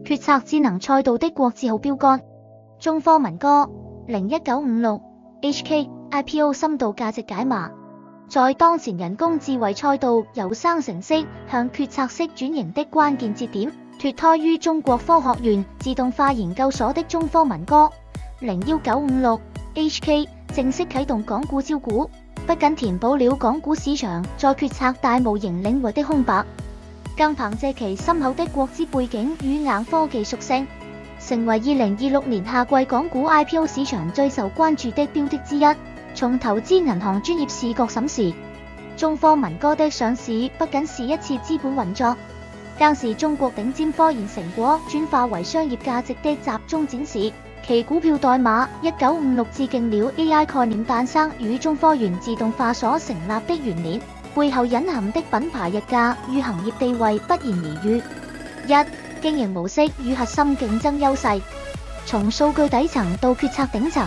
決策智能賽道的國字號標杆。中科文哥01956 HK IPO 深度價值解碼。在當前人工智慧賽道由生成式向決策式轉型的關鍵節點，脫胎於中國科學院自動化研究所的中科文哥01956 HK 正式啟動港股招股，不僅填補了港股市場在決策大模型領域的空白，更憑借其深厚的國資背景與硬科技屬性，成為2026年夏季港股 IPO 市場最受關注的標的之一。從投資銀行專業視角審視，中科文哥的上市不僅是一次資本運作，更是中國頂尖科研成果轉化為商業價值的集中展示。其股票代碼1956致敬了 AI 概念誕生與中科院自動化所成立的元年，背後隱含的品牌溢價與行業地位不言而喻。一、經營模式與核心競爭優勢。從數據底層到決策頂層，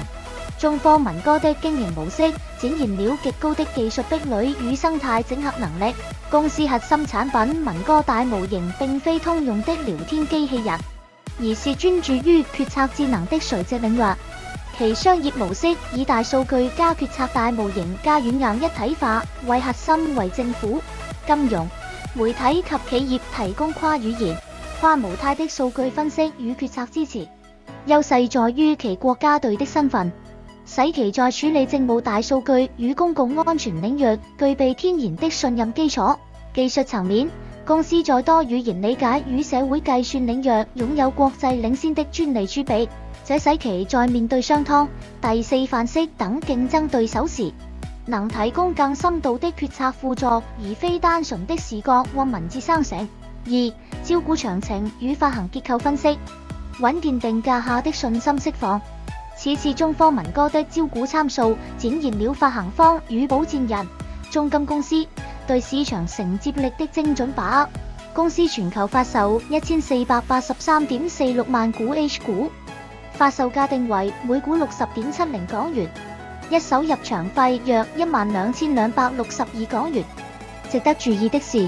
中科文哥的經營模式展現了極高的技術壁壘與生態整合能力。公司核心產品文哥大模型並非通用的聊天機器人，而是專注於決策智能的垂直領域。其商業模式以大數據加決策大模型加軟硬一體化為核心，為政府、金融、媒體及企業提供跨語言、跨模態的數據分析與決策支持。優勢在於其國家隊的身份，使其在處理政務大數據與公共安全領域具備天然的信任基礎。技術層面，公司在多語言理解與社會計算領域擁有國際領先的專利儲備，這使其在面對商湯、第四範式等競爭對手時，能提供更深度的決策輔助，而非單純的視覺或文字生成。二、招股詳情與發行結構分析。穩健定價下的信心釋放。此次中科文哥的招股參數展現了發行方與保薦人中金公司對市場承接力的精準把握。公司全球發售1483.46萬股 H 股，發售價定為每股60.70港元，一手入場費約12262港元。值得注意的是，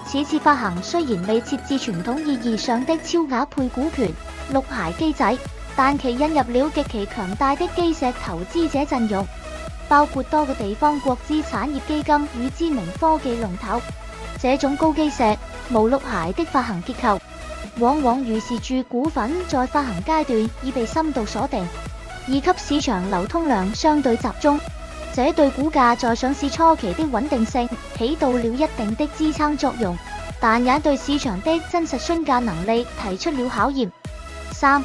此次發行雖然未設置傳統意義上的超額配股權綠牌機制，但其引入了極其強大的基石投資者陣容，包括多個地方國資產業基金與知名科技龍頭。這種高基石、無綠牌的發行結構，往往預示住股份在發行階段已被深度鎖定，以及市場流通量相對集中。這對股價在上市初期的穩定性起到了一定的支撐作用，但也對市場的真實詢價能力提出了考驗。三、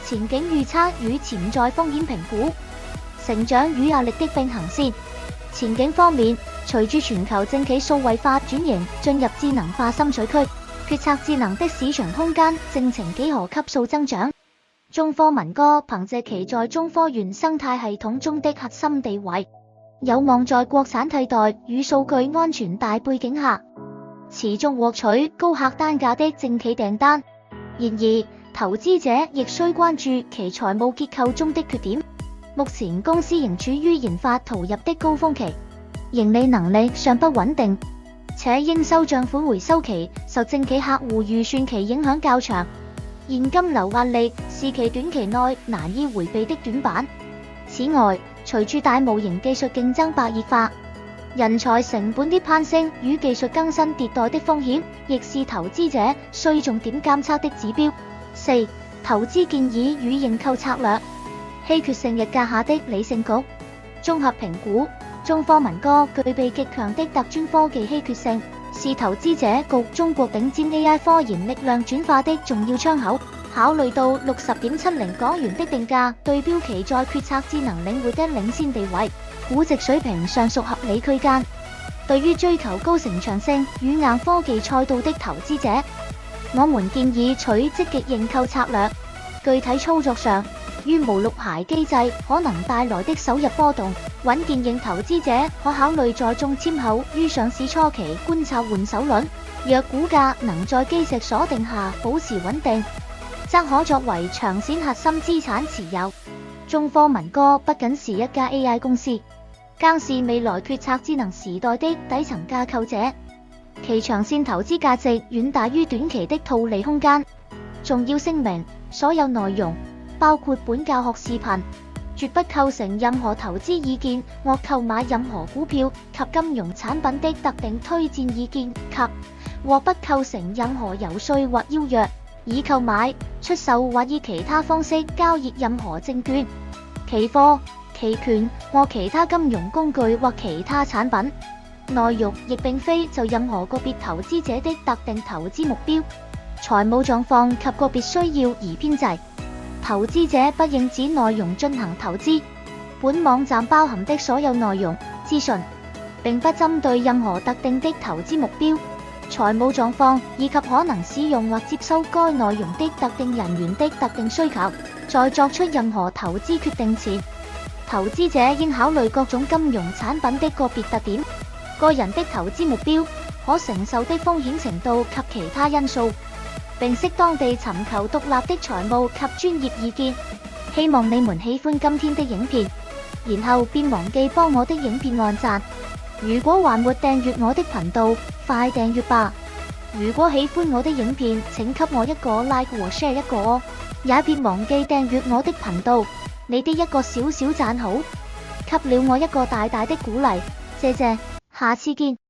前景預測與潛在風險評估。成長與壓力的並行線。前景方面，隨住全球政企數位化轉型進入智能化深水區，決策智能的市場空間正呈幾何級數增長。中科文哥憑借其在中科院生態系統中的核心地位，有望在國產替代與數據安全大背景下，持續獲取高客單價的政企訂單。然而，投資者亦需關注其財務結構中的缺點。目前公司仍處於研發投入的高峰期，盈利能力尚不穩定，且應收賬款回收期受政企客戶預算期影響較長，現金流壓力是其短期內難以迴避的短板。此外，隨住大模型技術競爭白熱化，人才成本的攀升與技術更新迭代的風險，亦是投資者需重點監測的指標。四、投資建議與認購策略。稀缺性溢價下的理性局。綜合評估，中科文哥具備極強的特專科技稀缺性，是投資者局中國頂尖 AI 科研力量轉化的重要窗口。考慮到60.70港元的定價對標其在決策智能領域的領先地位，估值水平尚屬合理區間。對於追求高成長性與硬科技賽道的投資者，我們建議取積極認購策略。具體操作上，於無綠牌機制可能帶來的首日波動，穩健型投資者可考慮在中簽後於上市初期觀察換手輪。若股價能在基石鎖定下保持穩定，則可作為長線核心資產持有。中科文哥不僅是一家 AI 公司，更是未來決策智能時代的底層架構者，其長線投資價值遠大於短期的套利空間。仲要聲明，所有內容，包括本教學視頻，絕不構成任何投資意見或購買任何股票及金融產品的特定推薦意見及或不構成任何遊說或邀約，以購買、出售或以其他方式交易任何證券、期貨、期權或其他金融工具或其他產品。內容亦並非就任何個別投資者的特定投資目標、財務狀況及個別需要而編製。投資者不應指內容進行投資。本網站包含的所有內容、資訊，並不針對任何特定的投資目標、財務狀況以及可能使用或接收該內容的特定人員的特定需求。在作出任何投資決定前，投資者應考慮各種金融產品的個別特點、個人的投資目標、可承受的風險程度及其他因素，並適當地尋求獨立的財務及專業意見。希望你們喜歡今天的影片，然後別忘記幫我的影片按讚。如果還沒訂閱我的頻道，快訂閱吧。如果喜歡我的影片，請給我一個 like 和 share 一個哦。也別忘記訂閱我的頻道，你的一個小小讚好，給了我一個大大的鼓勵。謝謝，下次見。